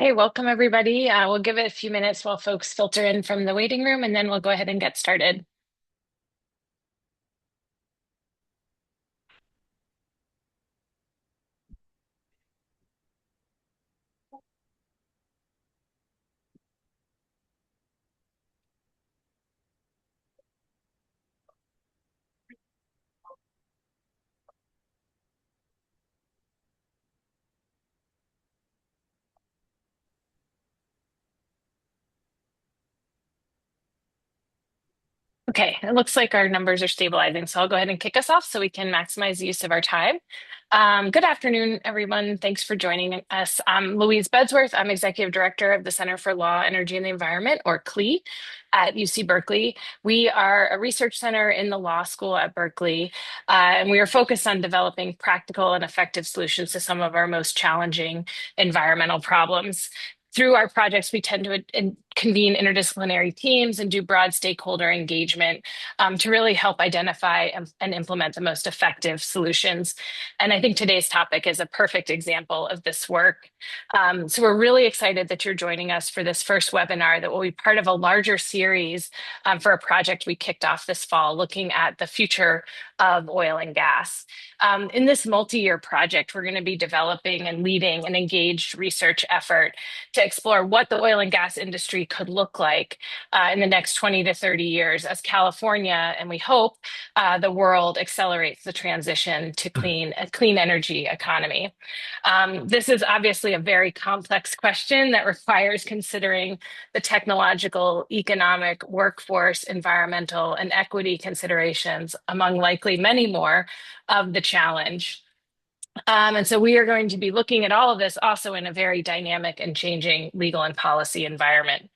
Hey, welcome everybody. We'll give it a few minutes while folks filter in from the waiting room, and then we'll go ahead and get started. Okay, it looks like our numbers are stabilizing, so I'll go ahead and kick us off so we can maximize the use of our time. Good afternoon, everyone. Thanks for joining us. I'm Louise Bedsworth. I'm Executive Director of the Center for Law, Energy, and the Environment, or CLEE, at UC Berkeley. We are a research center in the law school at Berkeley, and we are focused on developing practical and effective solutions to some of our most challenging environmental problems. Through our projects, we tend to convene interdisciplinary teams and do broad stakeholder engagement to really help identify and implement the most effective solutions. And I think today's topic is a perfect example of this work. So we're really excited that you're joining us for this first webinar that will be part of a larger series for a project we kicked off this fall looking at the future of oil and gas. In this multi-year project, we're going to be developing and leading an engaged research effort to explore what the oil and gas industry could look like in the next 20 to 30 years as California, and we hope the world accelerates the transition to a clean energy economy. This is obviously a very complex question that requires considering the technological, economic, workforce, environmental, and equity considerations, among likely many more, of the challenge. And so we are going to be looking at all of this also in a very dynamic and changing legal and policy environment.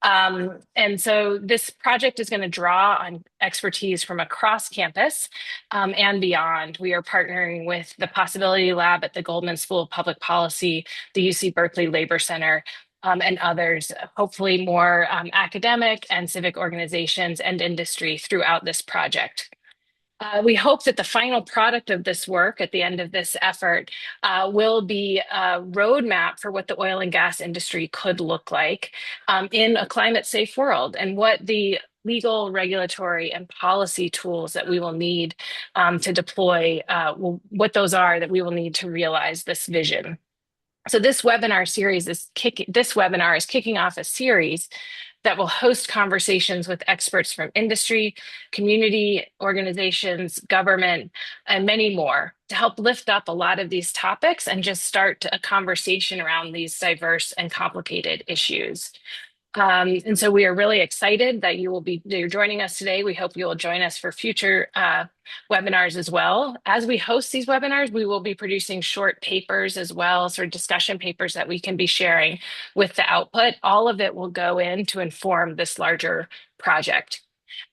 And so this project is going to draw on expertise from across campus and beyond. We are partnering with the Possibility Lab at the Goldman School of Public Policy, the UC Berkeley Labor Center, and others, hopefully more academic and civic organizations and industry throughout this project. We hope that the final product of this work at the end of this effort will be a roadmap for what the oil and gas industry could look like in a climate safe world and what the legal, regulatory, and policy tools that we will need to deploy, what those are that we will need to realize this vision. So this webinar is kicking off a series that will host conversations with experts from industry, community organizations, government, and many more to help lift up a lot of these topics and just start a conversation around these diverse and complicated issues. And so we are really excited that you're joining us today. We hope you will join us for future webinars as well. As we host these webinars, we will be producing short papers as well, sort of discussion papers that we can be sharing with the output. All of it will go in to inform this larger project.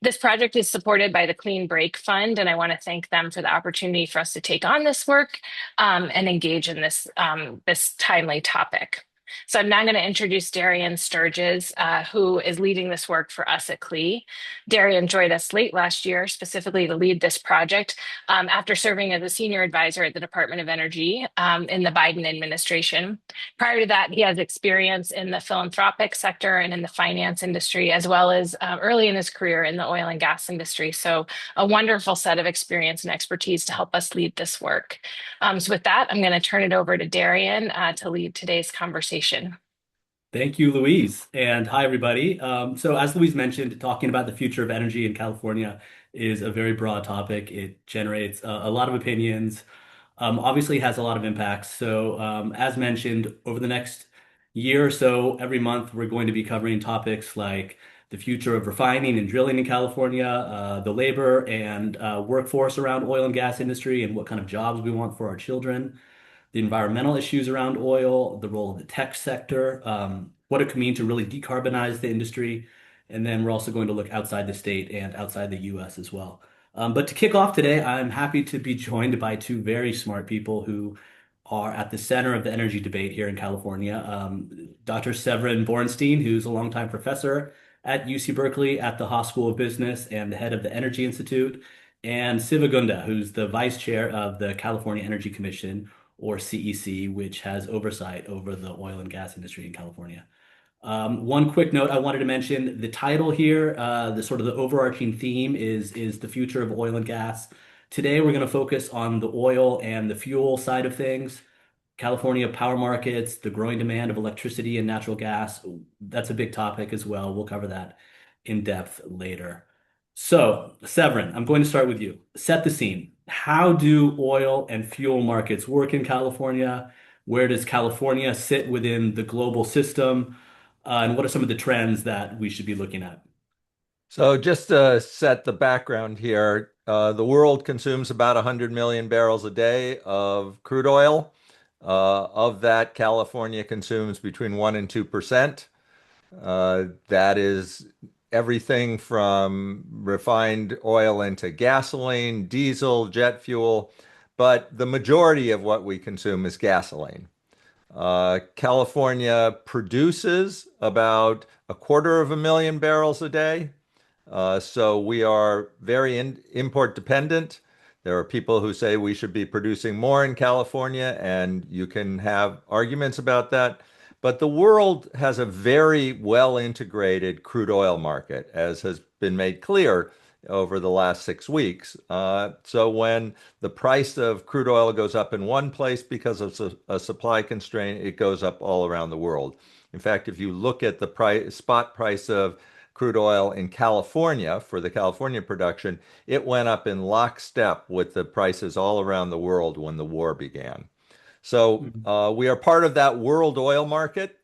This project is supported by the Clean Break Fund, and I want to thank them for the opportunity for us to take on this work and engage in this timely topic. So I'm now going to introduce Darian Sturges, who is leading this work for us at CLEE. Darian joined us late last year, specifically to lead this project after serving as a senior advisor at the Department of Energy in the Biden administration. Prior to that, he has experience in the philanthropic sector and in the finance industry, as well as early in his career in the oil and gas industry. So a wonderful set of experience and expertise to help us lead this work. So with that, I'm going to turn it over to Darian to lead today's conversation. Thank you, Louise. And hi, everybody. So as Louise mentioned, talking about the future of energy in California is a very broad topic. It generates a lot of opinions, obviously has a lot of impacts. So as mentioned, over the next year or so, every month, we're going to be covering topics like the future of refining and drilling in California, the labor and workforce around oil and gas industry, and what kind of jobs we want for our children, the environmental issues around oil, the role of the tech sector, what it could mean to really decarbonize the industry. And then we're also going to look outside the state and outside the US as well. But to kick off today, I'm happy to be joined by two very smart people who are at the center of the energy debate here in California. Dr. Severin Borenstein, who's a longtime professor at UC Berkeley at the Haas School of Business and the head of the Energy Institute, and Siva Gunda, who's the vice chair of the California Energy Commission, or CEC, which has oversight over the oil and gas industry in California. One quick note I wanted to mention, the title here, the sort of the overarching theme is the future of oil and gas. Today we're going to focus on the oil and the fuel side of things. California power markets, the growing demand of electricity and natural gas. That's a big topic as well. We'll cover that in depth later. So, Severin, I'm going to start with you. Set the scene. How do oil and fuel markets work in California? Where does California sit within the global system? And what are some of the trends that we should be looking at? So just to set the background here, the world consumes about 100 million barrels a day of crude oil. Of that, California consumes between 1 and 2%. That is everything from refined oil into gasoline, diesel, jet fuel, but the majority of what we consume is gasoline. California produces about a quarter of a million barrels a day. So we are very import dependent. There are people who say we should be producing more in California, and you can have arguments about that. But the world has a very well integrated crude oil market, as has been made clear over the last 6 weeks. So when the price of crude oil goes up in one place because of a supply constraint, it goes up all around the world. In fact, if you look at the spot price of crude oil in California for the California production, it went up in lockstep with the prices all around the world when the war began. So Mhm. we are part of that world oil market.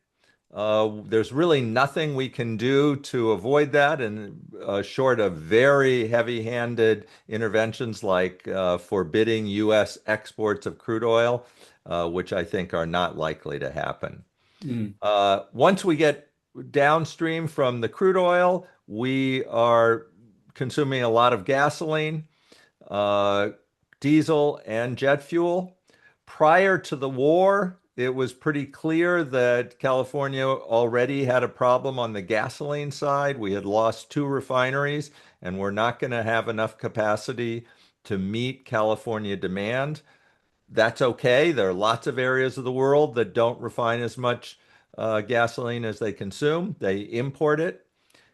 There's really nothing we can do to avoid that, and short of very heavy-handed interventions like forbidding U.S. exports of crude oil, which I think are not likely to happen. Mm. Once we get downstream from the crude oil, we are consuming a lot of gasoline, uh, diesel, and jet fuel. Prior to the war, it was pretty clear that California already had a problem on the gasoline side. We had lost two refineries, and we're not going to have enough capacity to meet California demand. That's okay. There are lots of areas of the world that don't refine as much gasoline as they consume. They import it.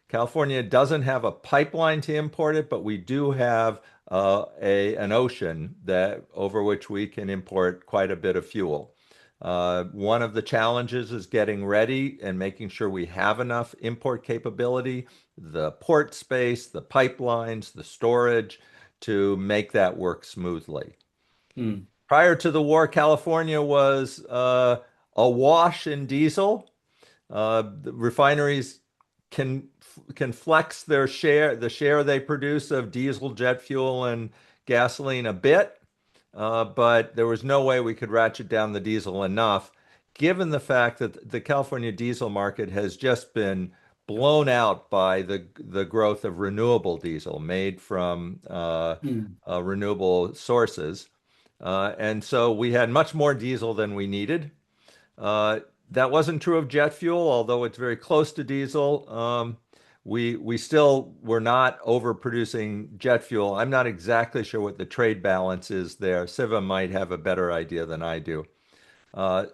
California doesn't have a pipeline to import it, but we do have an ocean that over which we can import quite a bit of fuel. One of the challenges is getting ready and making sure we have enough import capability, the port space, the pipelines, the storage to make that work smoothly. Mm. Prior to the war, California was awash in diesel. The refineries can can flex their share, the share they produce of diesel, jet fuel, and gasoline a bit, but there was no way we could ratchet down the diesel enough, given the fact that the California diesel market has just been blown out by the growth of renewable diesel made from Mm. renewable sources. And so we had much more diesel than we needed. Uh, that wasn't true of jet fuel, although it's very close to diesel. We still were not overproducing jet fuel. I'm not exactly sure what the trade balance is there. Siva might have a better idea than I do. Uh,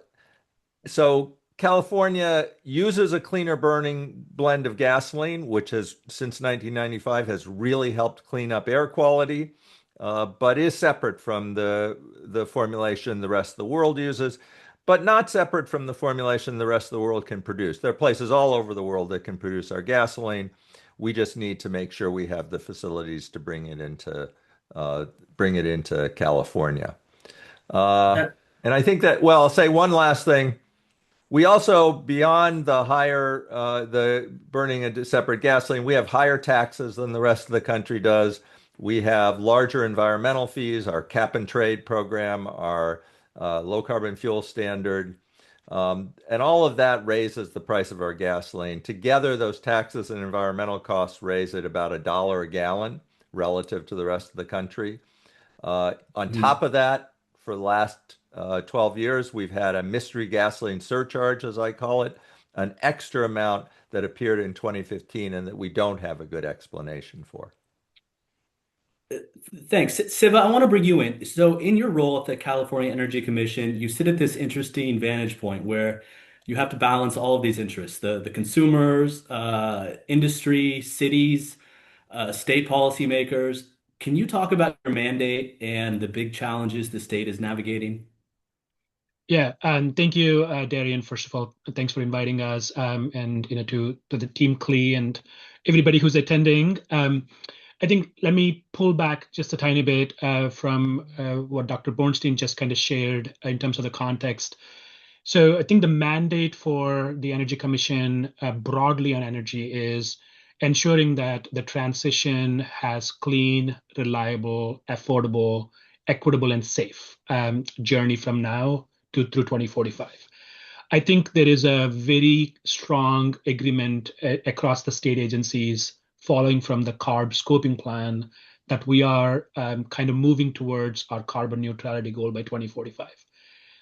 so California uses a cleaner burning blend of gasoline, which has since 1995 has really helped clean up air quality, but is separate from the formulation the rest of the world uses, but not separate from the formulation the rest of the world can produce. There are places all over the world that can produce our gasoline. We just need to make sure we have the facilities to uh, bring it into California. Uh, That- and I think that, well, I'll say one last thing. We also, beyond the burning a separate gasoline, we have higher taxes than the rest of the country does. We have larger environmental fees, our cap and trade program, our low carbon fuel standard, and all of that raises the price of our gasoline. Together, those taxes and environmental costs raise it about $1 a gallon relative to the rest of the country. On mm. top of that, for the last 12 years, we've had a mystery gasoline surcharge, as I call it, an extra amount that appeared in 2015 and that we don't have a good explanation for. Thanks. Siva, I want to bring you in. So, in your role at the California Energy Commission, you sit at this interesting vantage point where you have to balance all of these interests, the consumers, industry, cities, state policymakers. Can you talk about your mandate and the big challenges the state is navigating? Yeah, and thank you, Darian. First of all, thanks for inviting us, and to the team CLEE and everybody who's attending. I think let me pull back just a tiny bit from what Dr. Bornstein just kind of shared in terms of the context. So I think the mandate for the Energy Commission broadly on energy is ensuring that the transition has clean, reliable, affordable, equitable, and safe journey from now to through 2045. I think there is a very strong agreement across the state agencies following from the CARB scoping plan that we are kind of moving towards our carbon neutrality goal by 2045.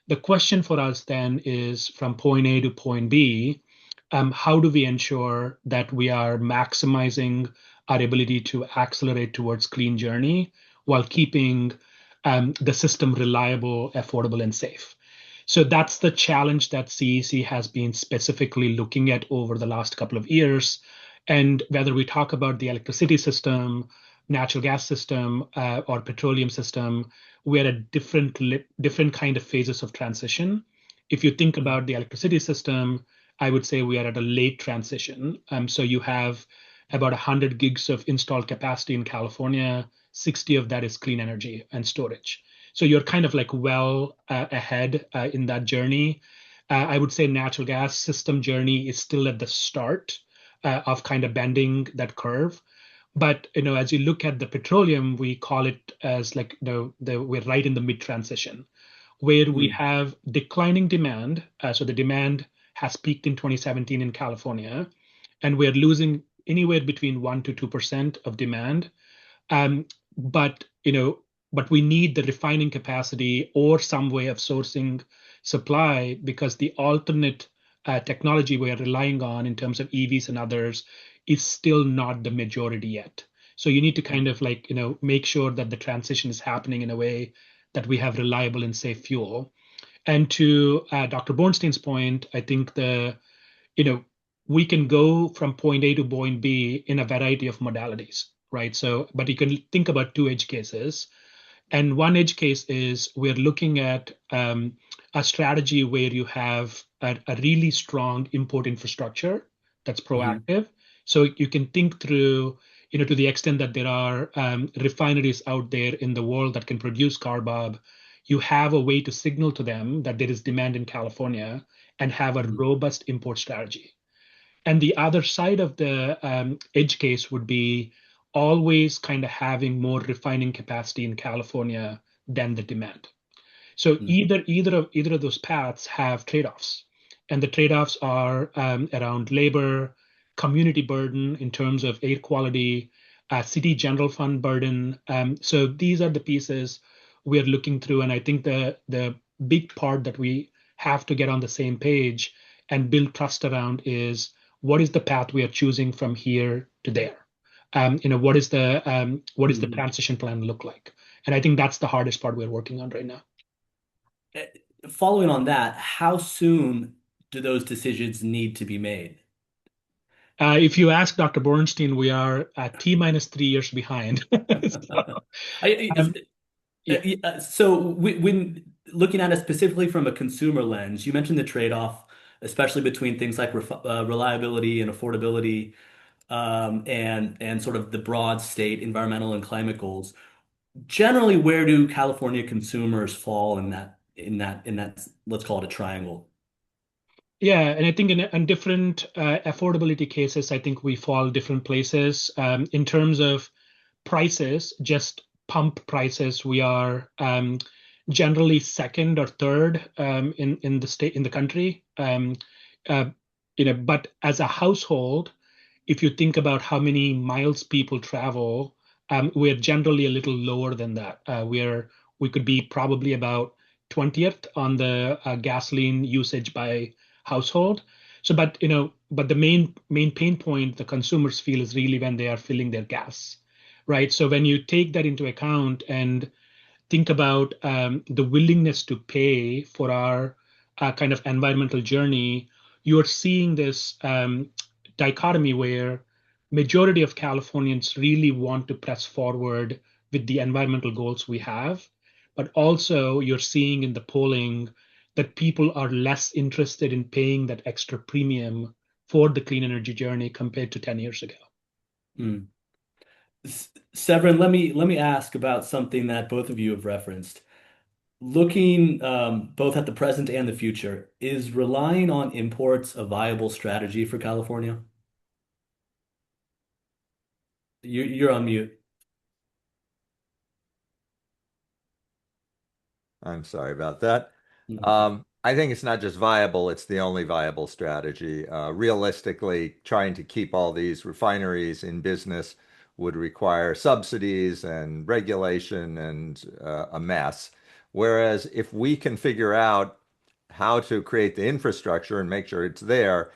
The question for us then is from point A to point B, how do we ensure that we are maximizing our ability to accelerate towards clean journey while keeping the system reliable, affordable, and safe? So that's the challenge that CEC has been specifically looking at over the last couple of years. And whether we talk about the electricity system, natural gas system, or petroleum system, we're at different kind of phases of transition. If you think about the electricity system, I would say we are at a late transition. So you have about 100 gigs of installed capacity in California. 60 of that is clean energy and storage. So you're kind of like well ahead in that journey. I would say natural gas system journey is still at the start of kind of bending that curve. But as you look at the petroleum, we call it as like we're right in the mid transition, where we Mm, have declining demand. So the demand has peaked in 2017 in California, and we're losing anywhere between 1 to 2% of demand. Um, but but we need the refining capacity or some way of sourcing supply because the alternate technology we are relying on in terms of EVs and others is still not the majority yet. So you need to kind of like make sure that the transition is happening in a way that we have reliable and safe fuel. And to Dr. Bornstein's point, I think you know, we can go from point A to point B in a variety of modalities, right? So, but you can think about two edge cases. And one edge case is we're looking at a strategy where you have a really strong import infrastructure that's mhm, proactive. So you can think through, to the extent that there are refineries out there in the world that can produce carbob, you have a way to signal to them that there is demand in California and have a mhm, robust import strategy. And the other side of the edge case would be always kind of having more refining capacity in California than the demand. So mhm, either of those paths have trade-offs, and the trade-offs are around labor, community burden in terms of air quality, city general fund burden. So these are the pieces we are looking through, and I think the big part that we have to get on the same page and build trust around is what is the path we are choosing from here to there. What is the mhm. transition plan look like? And I think that's the hardest part we're working on right now. Eh, Following on that, how soon do those decisions need to be made? If you ask Dr. Bernstein, we are at T minus 3 years behind. So, I, um, yeah, so when looking at it specifically from a consumer lens, you mentioned the trade-off, especially between things like reliability and affordability, and sort of the broad state environmental and climate goals. Generally, where do California consumers fall in that let's call it a triangle? yeah, and I think in different affordability cases, I think we fall different places. In terms of prices, just pump prices, we are generally second or third in the state in the country. Uh, but as a household, if you think about how many miles people travel, we're generally a little lower than that. We could be probably about 20th on the gasoline usage by household. So, but the main pain point the consumers feel is really when they are filling their gas, right? So when you take that into account and think about the willingness to pay for our kind of environmental journey, you're seeing this dichotomy where majority of Californians really want to press forward with the environmental goals we have, but also you're seeing in the polling that people are less interested in paying that extra premium for the clean energy journey compared to 10 years ago. Hmm. Severin, let me ask about something that both of you have referenced. Looking both at the present and the future, is relying on imports a viable strategy for California? You're on mute. I'm sorry about that. Okay. I think it's not just viable, it's the only viable strategy. Realistically, trying to keep all these refineries in business would require subsidies and regulation and a mess. Whereas if we can figure out how to create the infrastructure and make sure it's there,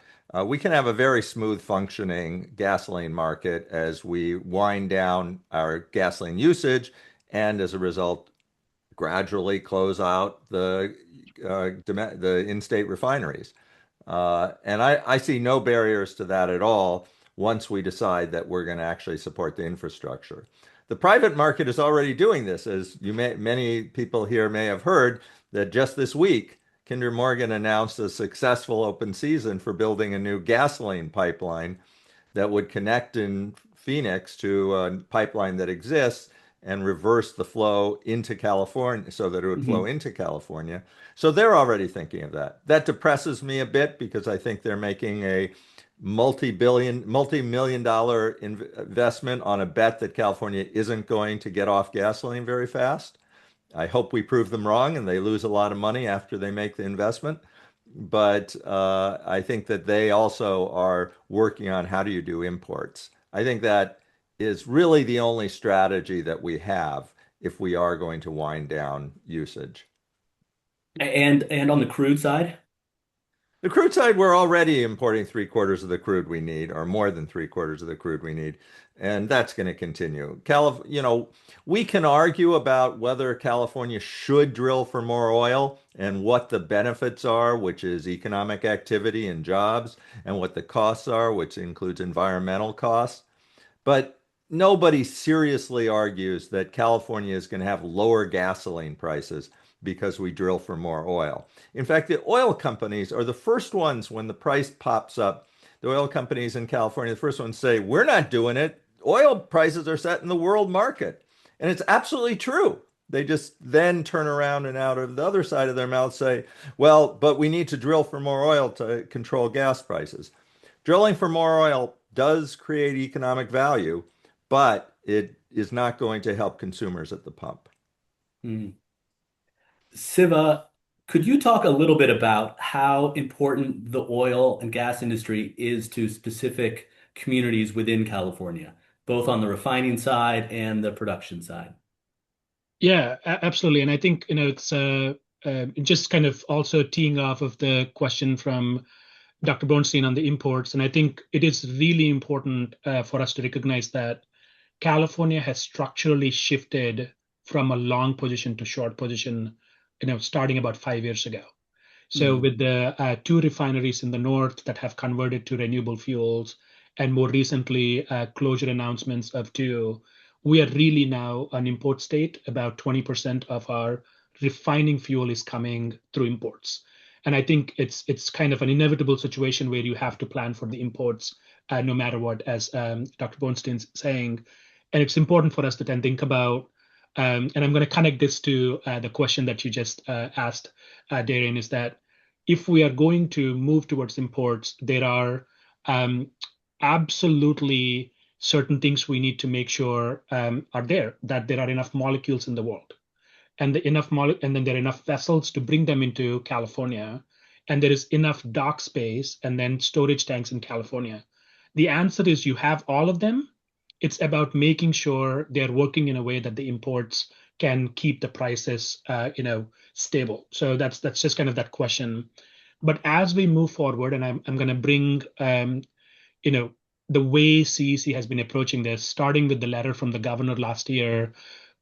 we can have a very smooth functioning gasoline market as we wind down our gasoline usage and as a result gradually close out the in-state refineries. And I see no barriers to that at all once we decide that we're going to actually support the infrastructure. The private market is already doing this, as many people here may have heard that just this week, Kinder Morgan announced a successful open season for building a new gasoline pipeline that would connect in Phoenix to a pipeline that exists and reverse the flow into California so that it would flow Mhm. into California. So they're already thinking of that. That depresses me a bit because I think they're making a multi-million dollar investment on a bet that California isn't going to get off gasoline very fast. I hope we prove them wrong and they lose a lot of money after they make the investment. But I think that they also are working on how do you do imports. I think that is really the only strategy that we have if we are going to wind down usage. And on the crude side? The crude side, we're already importing three-quarters of the crude we need, or more than three-quarters of the crude we need, and that's going to continue. We can argue about whether California should drill for more oil and what the benefits are, which is economic activity and jobs, and what the costs are, which includes environmental costs. But nobody seriously argues that California is going to have lower gasoline prices because we drill for more oil. In fact, the oil companies are the first ones when the price pops up. The oil companies in California, the first ones say, we're not doing it. Oil prices are set in the world market. And it's absolutely true. They just then turn around and out of the other side of their mouth say, well, but we need to drill for more oil to control gas prices. Drilling for more oil does create economic value, but it is not going to help consumers at the pump. Hmm. Siva, could you talk a little bit about how important the oil and gas industry is to specific communities within California, both on the refining side and the production side? Yeah, absolutely. And I think, it's just kind of also teeing off of the question from Dr. Bernstein on the imports. And I think it is really important for us to recognize that California has structurally shifted from a long position to short position, starting about 5 years ago. So Mhm. with the two refineries in the north that have converted to renewable fuels, and more recently closure announcements of two, we are really now an import state. About 20% of our refining fuel is coming through imports. And I think it's kind of an inevitable situation where you have to plan for the imports no matter what, as Dr. Bernstein's saying. And it's important for us to then think about, and I'm going to connect this to the question that you just asked, Darian, is that if we are going to move towards imports, there are absolutely certain things we need to make sure are there, that there are enough molecules in the world, and and then there are enough vessels to bring them into California, and there is enough dock space and then storage tanks in California. The answer is you have all of them. It's about making sure they're working in a way that the imports can keep the prices, stable. So that's just kind of that question. But as we move forward, and I'm going to bring, you know, the way CEC has been approaching this, starting with the letter from the governor last year,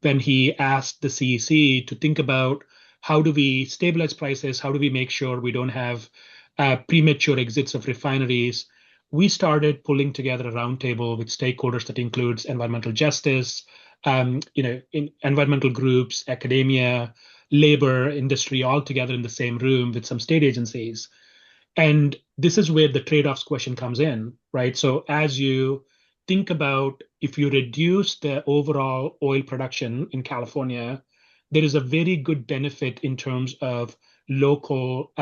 when he asked the CEC to think about how do we stabilize prices, how do we make sure we don't have premature exits of refineries. We started pulling together a roundtable with stakeholders that includes environmental justice, environmental groups, academia, labor, industry, all together in the same room with some state agencies. And this is where the trade-offs question comes in, right? So as you think about if you reduce the overall oil production in California, there is a very good benefit in terms of local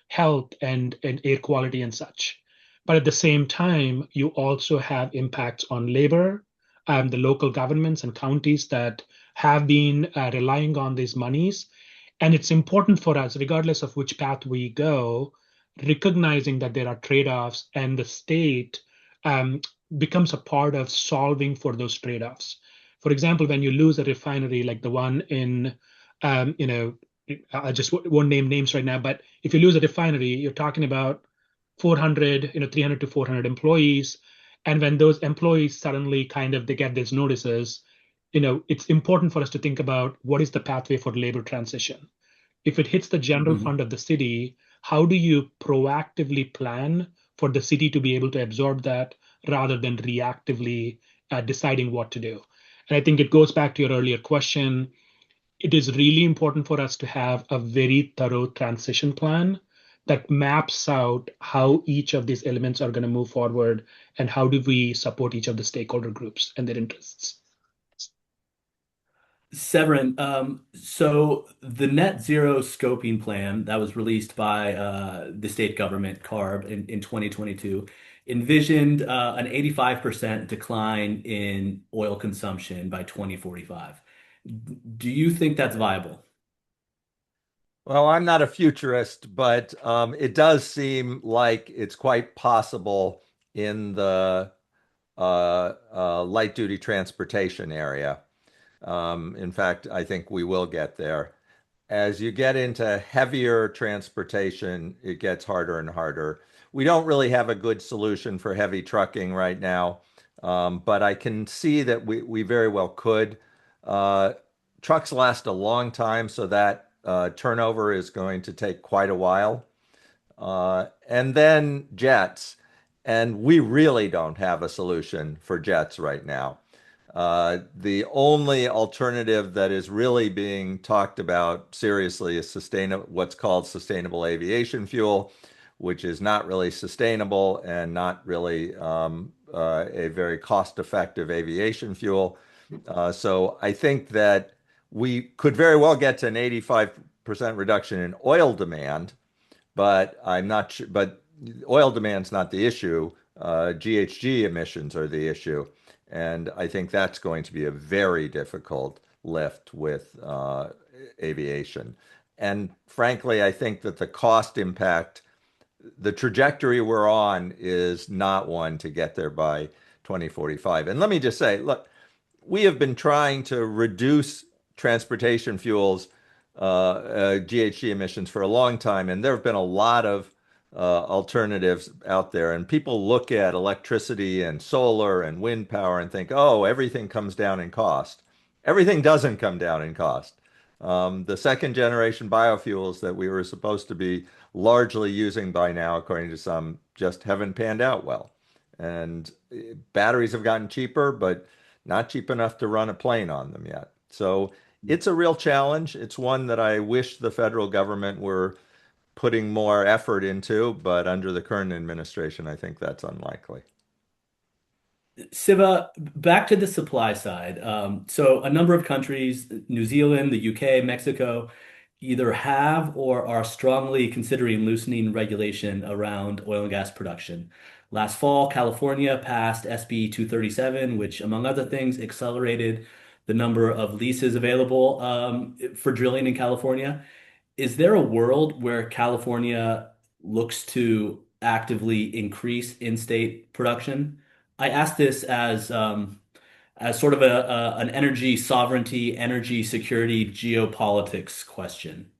health and air quality and such. But at the same time, you also have impacts on labor, the local governments and counties that have been relying on these monies. And it's important for us, regardless of which path we go, recognizing that there are trade-offs and the state um, becomes a part of solving for those trade-offs. For example, when you lose a refinery like the one in, um, you know, I just won't name names right now, but if you lose a refinery, you're talking about 400, 300 to 400 employees. And when those employees suddenly kind of they get these notices, it's important for us to think about what is the pathway for labor transition. If it hits the general Mhm. fund of the city, how do you proactively plan for the city to be able to absorb that rather than reactively deciding what to do? And I think it goes back to your earlier question. It is really important for us to have a very thorough transition plan that maps out how each of these elements are going to move forward and how do we support each of the stakeholder groups and their interests. Severin, so the net zero scoping plan that was released by the state government, CARB, in 2022 envisioned an 85% decline in oil consumption by 2045. Do you think that's viable? Well, I'm not a futurist, but it does seem like it's quite possible in the light duty transportation area. In fact, I think we will get there. As you get into heavier transportation, it gets harder and harder. We don't really have a good solution for heavy trucking right now, but I can see that we very well could. Uh, Trucks last a long time, so that turnover is going to take quite a while. And then jets. And we really don't have a solution for jets right now. The only alternative that is really being talked about seriously is what's called sustainable aviation fuel, which is not really sustainable and not really a very cost-effective aviation fuel. So I think that we could very well get to an 85% reduction in oil demand, but I'm not sure. But oil demand's not the issue. GHG emissions are the issue, and I think that's going to be a very difficult lift with aviation. And frankly, I think that the cost impact, the trajectory we're on, is not one to get there by 2045. And let me just say, look, we have been trying to reduce transportation fuels GHG emissions for a long time, and there have been a lot of alternatives out there. And people look at electricity and solar and wind power and think, oh, everything comes down in cost. Everything doesn't come down in cost. The second generation biofuels that we were supposed to be largely using by now, according to some, just haven't panned out well. And batteries have gotten cheaper, but not cheap enough to run a plane on them yet. So it's a real challenge. It's one that I wish the federal government were putting more effort into, but under the current administration, I think that's unlikely. Siva, back to the supply side. So a number of countries, New Zealand, the UK, Mexico, either have or are strongly considering loosening regulation around oil and gas production. Last fall, California passed SB 237, which, among other things, accelerated the number of leases available for drilling in California. Is there a world where California looks to actively increase in-state production? I ask this as sort of an energy sovereignty, energy security, geopolitics question,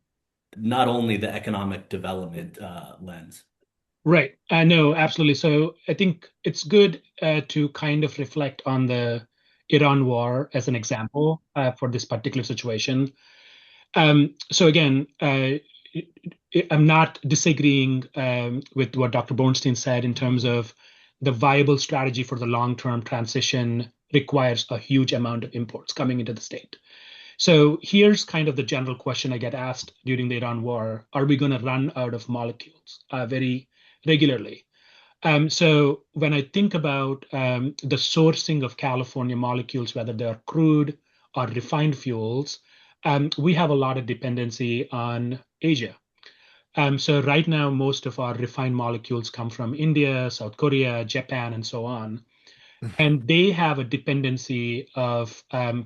not only the economic development lens. Right. No, absolutely. So I think it's good to kind of reflect on the Iran war as an example for this particular situation. So again, I'm not disagreeing with what Dr. Bornstein said in terms of the viable strategy for the long-term transition requires a huge amount of imports coming into the state. So here's kind of the general question I get asked during the Iran war. Are we going to run out of molecules very regularly? So when I think about the sourcing of California molecules, whether they're crude or refined fuels, we have a lot of dependency on Asia. So right now, most of our refined molecules come from India, South Korea, Japan, and so on. And they have a dependency of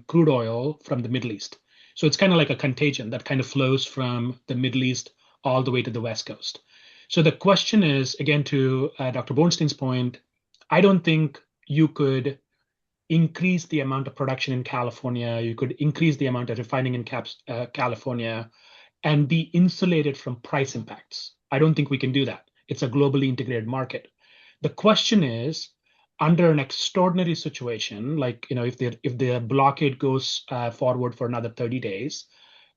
crude oil from the Middle East. So it's kind of like a contagion that kind of flows from the Middle East all the way to the West Coast. So the question is, again, to Dr. Bornstein's point, I don't think you could increase the amount of production in California, you could increase the amount of refining in California and be insulated from price impacts. I don't think we can do that. It's a globally integrated market. The question is, under an extraordinary situation, like if the blockade goes forward for another 30 days,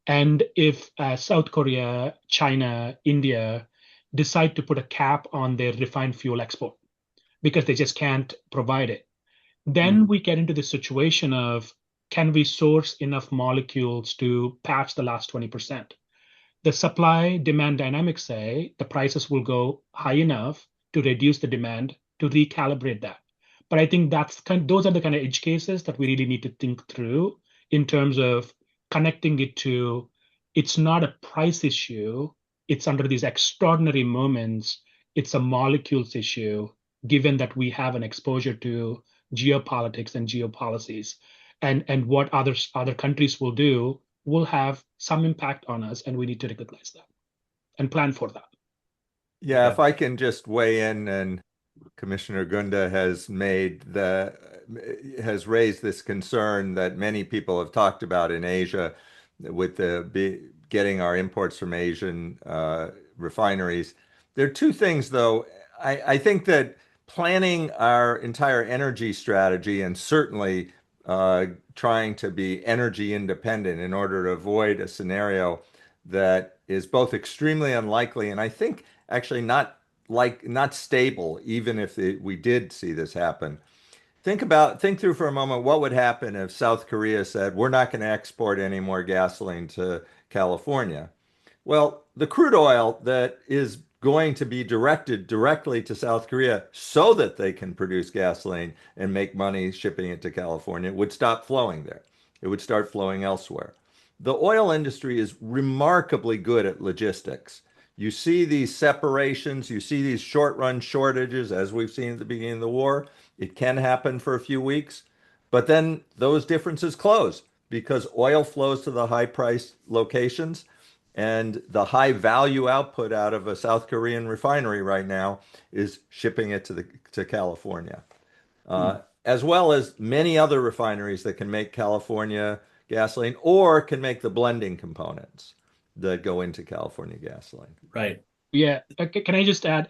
and if South Korea, China, India decide to put a cap on their refined fuel export because they just can't provide it, then we get into the situation of can we source enough molecules to patch the last 20%? The supply demand dynamics say the prices will go high enough to reduce the demand to recalibrate that. But I think those are the kind of edge cases that we really need to think through in terms of connecting it to it's not a price issue, it's under these extraordinary moments, it's a molecules issue, given that we have an exposure to geopolitics and geopolicies and what other countries will do will have some impact on us, and we need to recognize that and plan for that. Yeah, if I can just weigh in, and Commissioner Gunda has raised this concern that many people have talked about in Asia with getting our imports from Asian refineries. There are two things, though. I think that planning our entire energy strategy and certainly trying to be energy independent in order to avoid a scenario that is both extremely unlikely and I think actually not stable, even if we did see this happen. Think through for a moment what would happen if South Korea said, we're not going to export any more gasoline to California. Well, the crude oil that is going to be directed directly to South Korea so that they can produce gasoline and make money shipping it to California would stop flowing there. It would start flowing elsewhere. The oil industry is remarkably good at logistics. You see these separations, you see these short run shortages, as we've seen at the beginning of the war. It can happen for a few weeks, but then those differences close because oil flows to the high price locations and the high value output out of a South Korean refinery right now is shipping it to California, as well as many other refineries that can make California gasoline or can make the blending components that go into California gasoline. Right. Yeah, can I just add,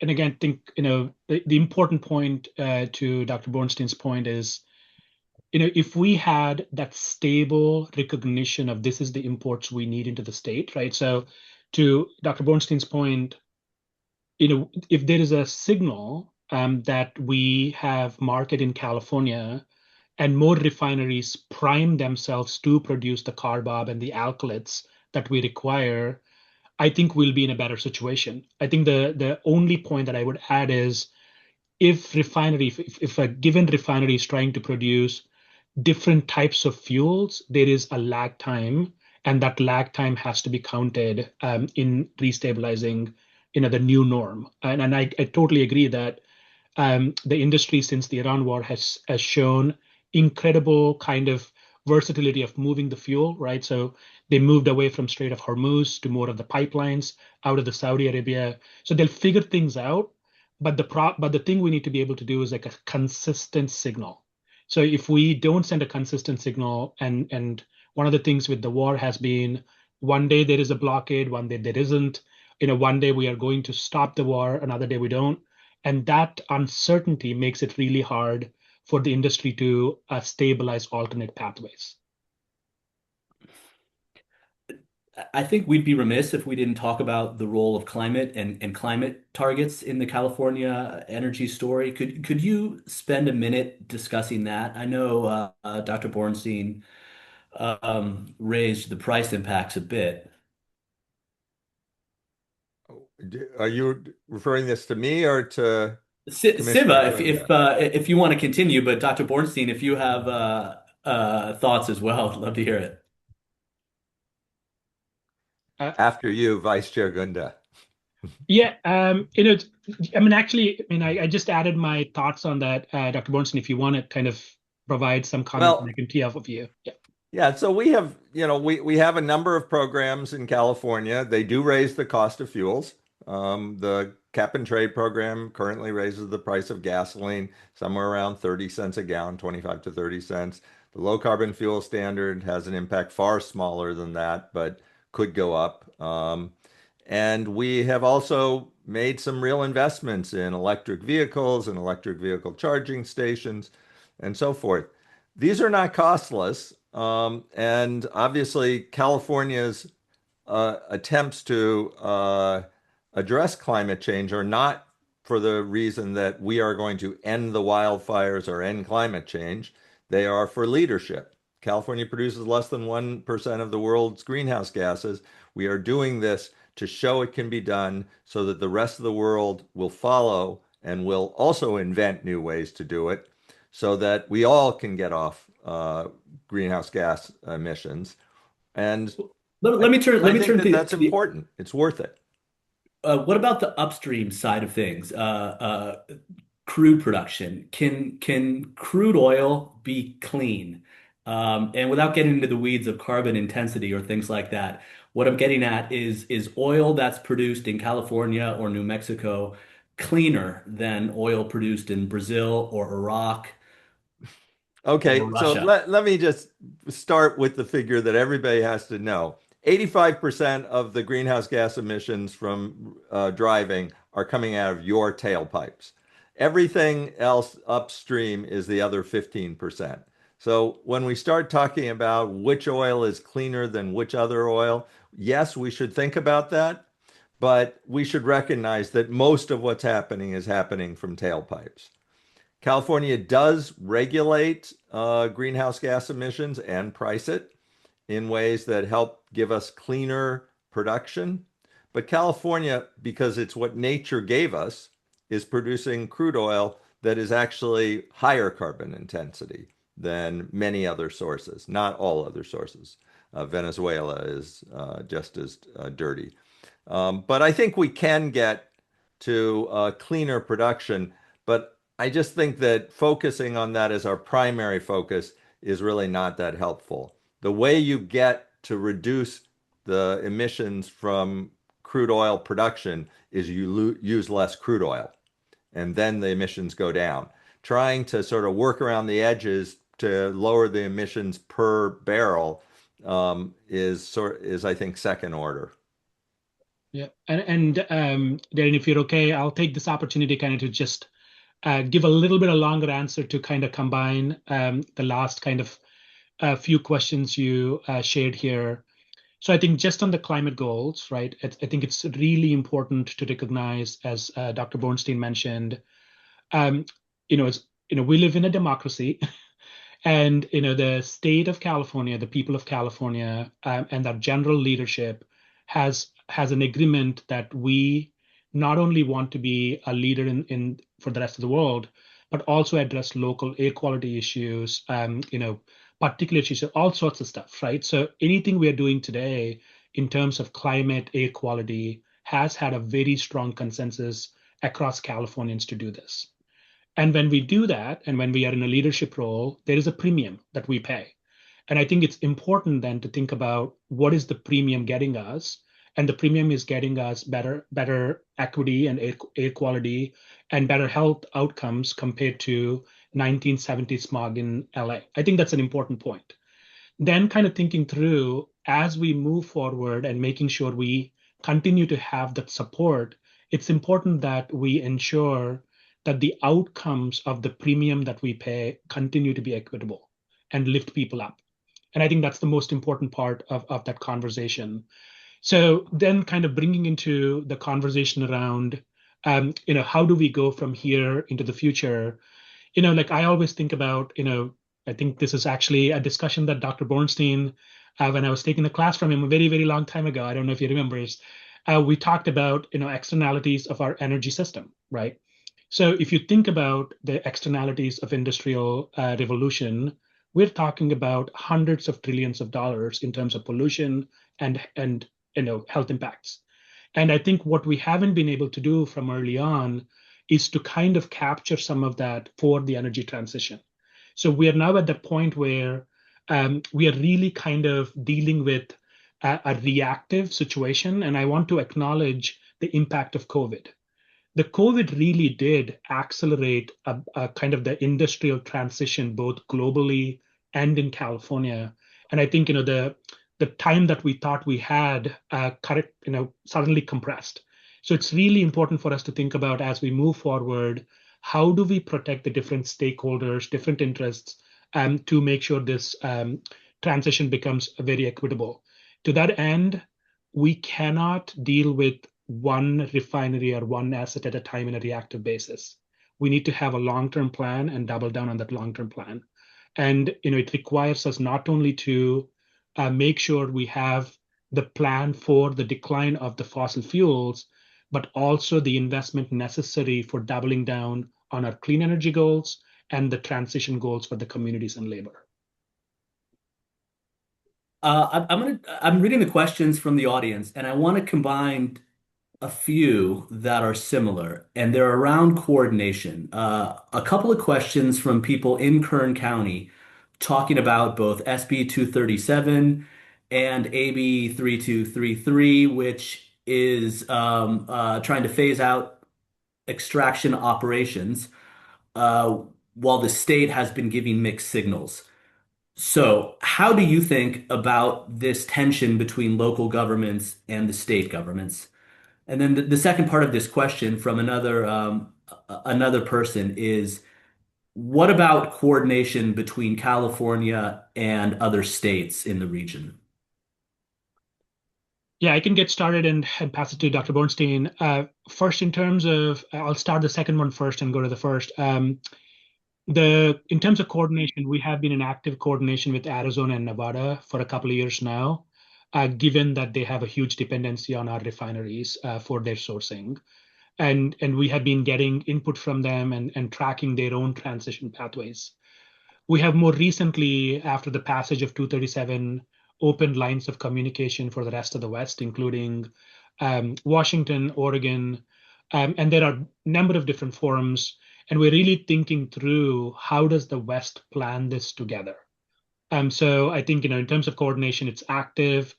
and again, think, the important point to Dr. Bornstein's point is, if we had that stable recognition of this is the imports we need into the state, right? So to Dr. Bornstein's point, if there is a signal that we have market in California and more refineries prime themselves to produce the carbob and the alkylates that we require, I think we'll be in a better situation. I think the only point that I would add is if a given refinery is trying to produce different types of fuels, there is a lag time, and that lag time has to be counted in restabilizing, the new norm. And I totally agree that the industry since the Iran war has shown incredible kind of versatility of moving the fuel, right? So they moved away from Strait of Hormuz to more of the pipelines out of the Saudi Arabia. So they'll figure things out, but the thing we need to be able to do is like a consistent signal. So if we don't send a consistent signal, and one of the things with the war has been one day there is a blockade, one day there isn't, one day we are going to stop the war, another day we don't. And that uncertainty makes it really hard for the industry to stabilize alternate pathways. I think we'd be remiss if we didn't talk about the role of climate and climate targets in the California energy story. Could you spend a minute discussing that? I know Dr. Bornstein raised the price impacts a bit. Are you referring this to me or to Commissioner Siva, Gunda? if you want to continue, but Dr. Bornstein, if you have thoughts as well, I'd love to hear it. Uh, After you, Vice Chair Gunda. yeah, I mean, actually, I just added my thoughts on that, Dr. Bornstein, if you want to kind of provide some comments and I Well, can tee off of you. Yeah. yeah, so we have, we have a number of programs in California. They do raise the cost of fuels. The cap and trade program currently raises the price of gasoline somewhere around 30 cents a gallon, 25 to 30 cents. The low carbon fuel standard has an impact far smaller than that, but could go up. And we have also made some real investments in electric vehicles and electric vehicle charging stations and so forth. These are not costless. And obviously, California's attempts to address climate change are not for the reason that we are going to end the wildfires or end climate change. They are for leadership. California produces less than 1% of the world's greenhouse gases. We are doing this to show it can be done so that the rest of the world will follow and will also invent new ways to do it so that we all can get off greenhouse gas emissions. And Let me turn I let me think turn that to, that's to the important. It's worth it. what about the upstream side of things? Crude production. Can crude oil be clean? And without getting into the weeds of carbon intensity or things like that, what I'm getting at is oil that's produced in California or New Mexico cleaner than oil produced in Brazil or Iraq or Okay, so Russia? let me just start with the figure that everybody has to know. 85% of the greenhouse gas emissions from driving are coming out of your tailpipes. Everything else upstream is the other 15%. So when we start talking about which oil is cleaner than which other oil, yes, we should think about that, but we should recognize that most of what's happening is happening from tailpipes. California does regulate greenhouse gas emissions and price it in ways that help give us cleaner production. But California, because it's what nature gave us, is producing crude oil that is actually higher carbon intensity than many other sources, not all other sources. Venezuela is just as dirty. But I think we can get to cleaner production. But I just think that focusing on that as our primary focus is really not that helpful. The way you get to reduce the emissions from crude oil production is you use less crude oil, and then the emissions go down. Trying to sort of work around the edges to lower the emissions per barrel is I think second order. Yeah. And Darren, if you're okay, I'll take this opportunity kind of to just give a little bit of longer answer to kind of combine the last kind of few questions you shared here. So I think just on the climate goals, right? I think it's really important to recognize, as Dr. Bornstein mentioned, um, we live in a democracy, and the state of California, the people of California, and our general leadership has an agreement that we not only want to be a leader in for the rest of the world, but also address local air quality issues, particular issues, all sorts of stuff, right? So anything we are doing today in terms of climate, air quality has had a very strong consensus across Californians to do this. And when we do that, and when we are in a leadership role, there is a premium that we pay. And I think it's important then to think about what is the premium getting us. And the premium is getting us better equity and air quality and better health outcomes compared to 1970 smog in LA. I think that's an important point. Then kind of thinking through as we move forward and making sure we continue to have that support, it's important that we ensure that the outcomes of the premium that we pay continue to be equitable and lift people up. And I think that's the most important part of that conversation. So then kind of bringing into the conversation around, how do we go from here into the future? Like I always think about, I think this is actually a discussion that Dr. Bornstein, when I was taking the class from him a very, very long time ago, I don't know if he remembers, we talked about, externalities of our energy system, right? So if you think about the externalities of industrial revolution, we're talking about hundreds of trillions of dollars in terms of pollution and health impacts. And I think what we haven't been able to do from early on is to kind of capture some of that for the energy transition. So we are now at the point where we are really kind of dealing with a reactive situation. And I want to acknowledge the impact of COVID. The COVID really did accelerate a kind of the industrial transition, both globally and in California. And I think, the time that we thought we had suddenly compressed. So it's really important for us to think about as we move forward, how do we protect the different stakeholders, different interests, to make sure this transition becomes very equitable. To that end, we cannot deal with one refinery or one asset at a time in a reactive basis. We need to have a long-term plan and double down on that long-term plan. And it requires us not only to make sure we have the plan for the decline of the fossil fuels, but also the investment necessary for doubling down on our clean energy goals and the transition goals for the communities and labor. I'm reading the questions from the audience, and I want to combine a few that are similar, and they're around coordination. A couple of questions from people in Kern County talking about both SB 237 and AB 3233, which is trying to phase out extraction operations, while the state has been giving mixed signals. So, how do you think about this tension between local governments and the state governments? And then the second part of this question from another person is, what about coordination between California and other states in the region? Yeah, I can get started and pass it to Dr. Bornstein. First, in terms of, I'll start the second one first and go to the first. In terms of coordination, we have been in active coordination with Arizona and Nevada for a couple of years now, given that they have a huge dependency on our refineries for their sourcing. And we have been getting input from them and tracking their own transition pathways. We have more recently, after the passage of 237, opened lines of communication for the rest of the West, including Washington, Oregon, and there are a number of different forums. And we're really thinking through how does the West plan this together. So I think, in terms of coordination, it's active,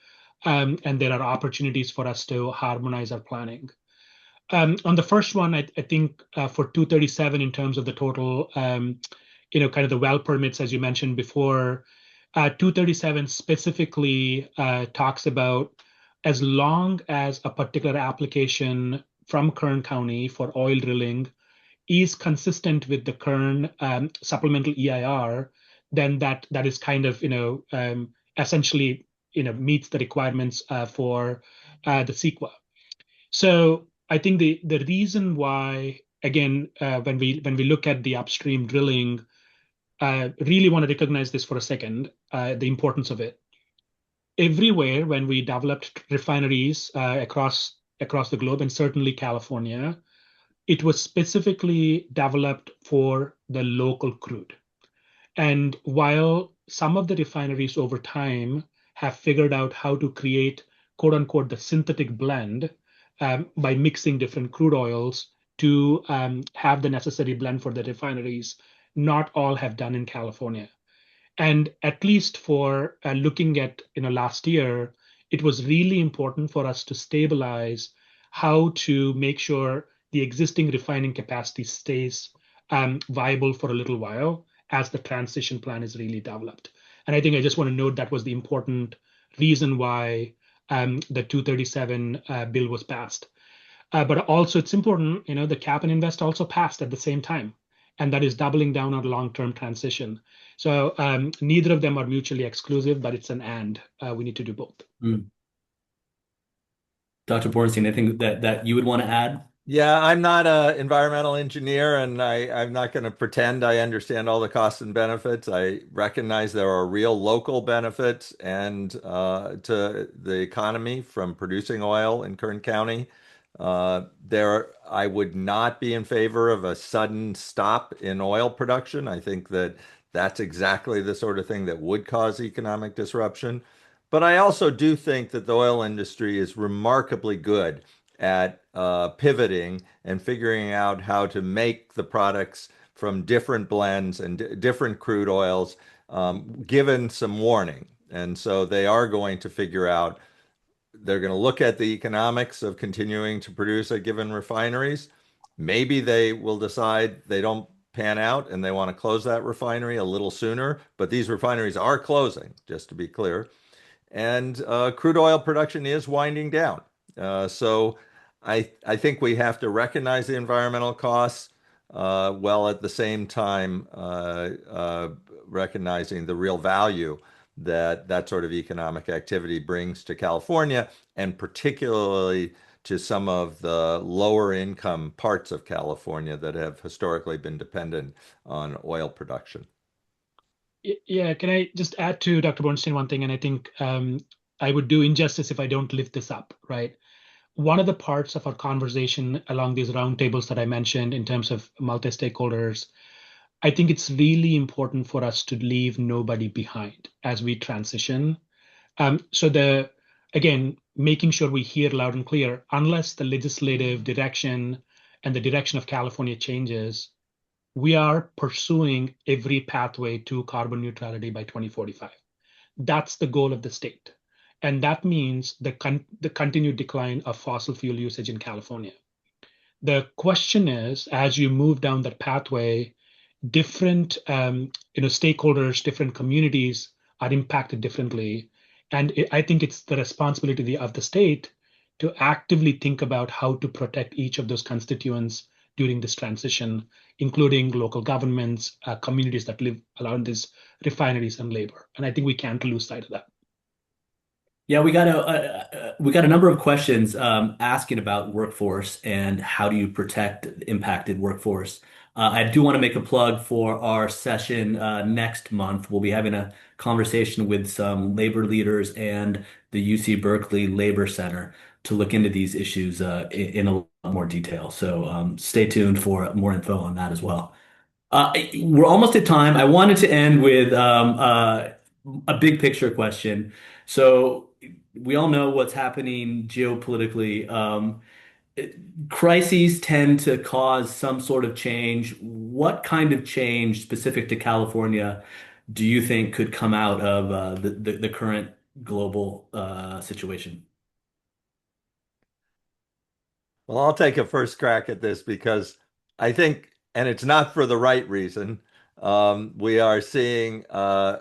and there are opportunities for us to harmonize our planning. On the first one, I think for 237, in terms of the total, kind of the well permits, as you mentioned before, 237 specifically talks about as long as a particular application from Kern County for oil drilling is consistent with the Kern supplemental EIR, then that is kind of, essentially, meets the requirements for the CEQA. So I think the reason why, again, when we look at the upstream drilling, really want to recognize this for a second, the importance of it. Everywhere when we developed refineries across the globe, and certainly California, it was specifically developed for the local crude. And while some of the refineries over time have figured out how to create, quote unquote, the synthetic blend by mixing different crude oils to have the necessary blend for the refineries, not all have done in California. And at least for looking at last year, it was really important for us to stabilize how to make sure the existing refining capacity stays viable for a little while as the transition plan is really developed. And I think I just want to note that was the important reason why the 237 bill was passed. But also it's important, the cap and invest also passed at the same time, and that is doubling down on long-term transition. So neither of them are mutually exclusive, but it's an and. We need to do both. Dr. Bornstein, anything that you would want to add? Yeah, I'm not an environmental engineer, and I'm not going to pretend I understand all the costs and benefits. I recognize there are real local benefits and to the economy from producing oil in Kern County. I would not be in favor of a sudden stop in oil production. I think that that's exactly the sort of thing that would cause economic disruption. But I also do think that the oil industry is remarkably good at pivoting and figuring out how to make the products from different blends and different crude oils, given some warning. And so they are going to figure out, they're going to look at the economics of continuing to produce at given refineries. Maybe they will decide they don't pan out and they want to close that refinery a little sooner, but these refineries are closing, just to be clear. And crude oil production is winding down. So I think we have to recognize the environmental costs while at the same time recognizing the real value that that sort of economic activity brings to California, and particularly to some of the lower income parts of California that have historically been dependent on oil production. Yeah, can I just add to Dr. Bernstein one thing? And I think I would do injustice if I don't lift this up, right? One of the parts of our conversation along these roundtables that I mentioned in terms of multi-stakeholders, I think it's really important for us to leave nobody behind as we transition. Again, making sure we hear loud and clear, unless the legislative direction and the direction of California changes, we are pursuing every pathway to carbon neutrality by 2045. That's the goal of the state. And that means the continued decline of fossil fuel usage in California. The question is, as you move down that pathway, different stakeholders, different communities are impacted differently. And I think it's the responsibility of the state to actively think about how to protect each of those constituents during this transition, including local governments, communities that live around these refineries and labor. And I think we can't lose sight of that. Yeah, we got a number of questions asking about workforce and how do you protect the impacted workforce. I do want to make a plug for our session next month. We'll be having a conversation with some labor leaders and the UC Berkeley Labor Center to look into these issues in a lot more detail. So stay tuned for more info on that as well. We're almost at time. I wanted to end with a big picture question. So we all know what's happening geopolitically. Crises tend to cause some sort of change. What kind of change specific to California do you think could come out of the current global situation? Well, I'll take a first crack at this because I think, and it's not for the right reason, we are seeing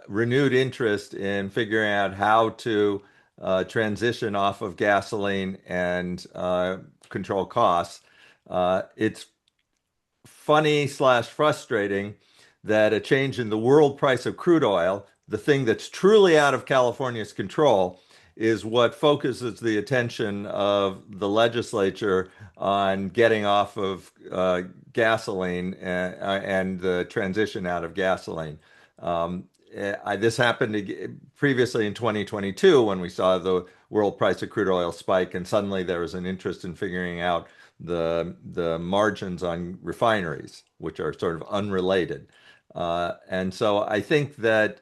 renewed interest in figuring out how to transition off of gasoline and control costs. It's funny slash frustrating that a change in the world price of crude oil, the thing that's truly out of California's control, is what focuses the attention of the legislature on getting off of gasoline and the transition out of gasoline. This happened previously in 2022 when we saw the world price of crude oil spike, and suddenly there was an interest in figuring out the margins on refineries, which are sort of unrelated. And so I think that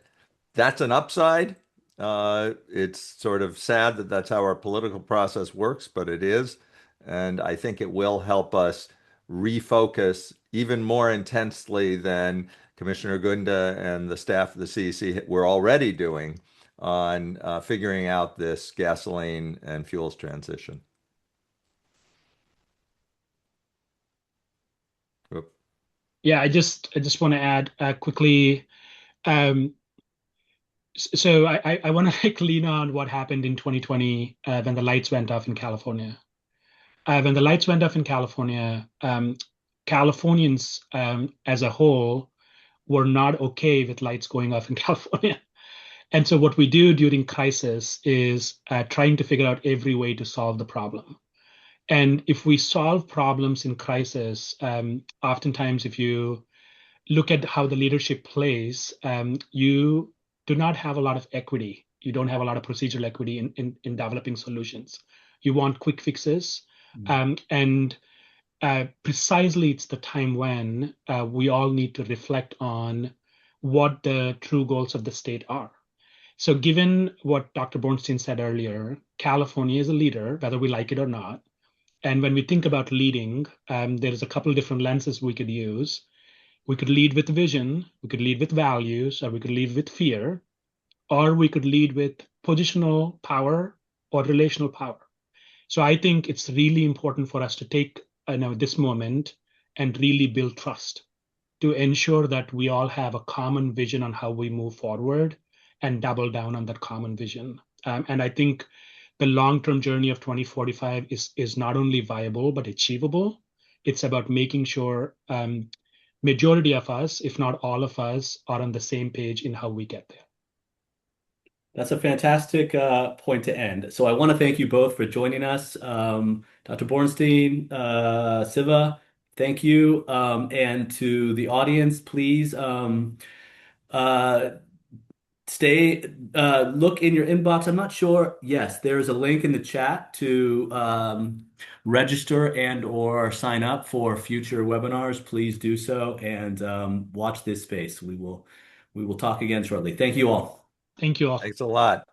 that's an upside. It's sort of sad that that's how our political process works, but it is. And I think it will help us refocus even more intensely than Commissioner Gunda and the staff of the CEC were already doing on figuring out this gasoline and fuels transition. Yeah, I just want to add quickly. So I want to like lean on what happened in 2020 when the lights went off in California. When the lights went off in California, Californians as a whole were not okay with lights going off in California. And so what we do during crisis is trying to figure out every way to solve the problem. And if we solve problems in crisis, oftentimes if you look at how the leadership plays, you do not have a lot of equity. You don't have a lot of procedural equity in developing solutions. You want quick fixes. And precisely it's the time when we all need to reflect on what the true goals of the state are. So, given what Dr. Bornstein said earlier, California is a leader, whether we like it or not. And when we think about leading, there's a couple of different lenses we could use. We could lead with vision, we could lead with values, or we could lead with fear, or we could lead with positional power or relational power. So I think it's really important for us to take this moment and really build trust to ensure that we all have a common vision on how we move forward and double down on that common vision. And I think the long-term journey of 2045 is not only viable but achievable. It's about making sure majority of us, if not all of us, are on the same page in how we get there. That's a fantastic point to end. So I want to thank you both for joining us. Dr. Bornstein, Siva, thank you. And to the audience, please uh, look in your inbox. I'm not sure. Yes, there is a link in the chat to register and or sign up for future webinars. Please do so and watch this space. We will talk again shortly. Thank you all. Thank you all. Thanks a lot.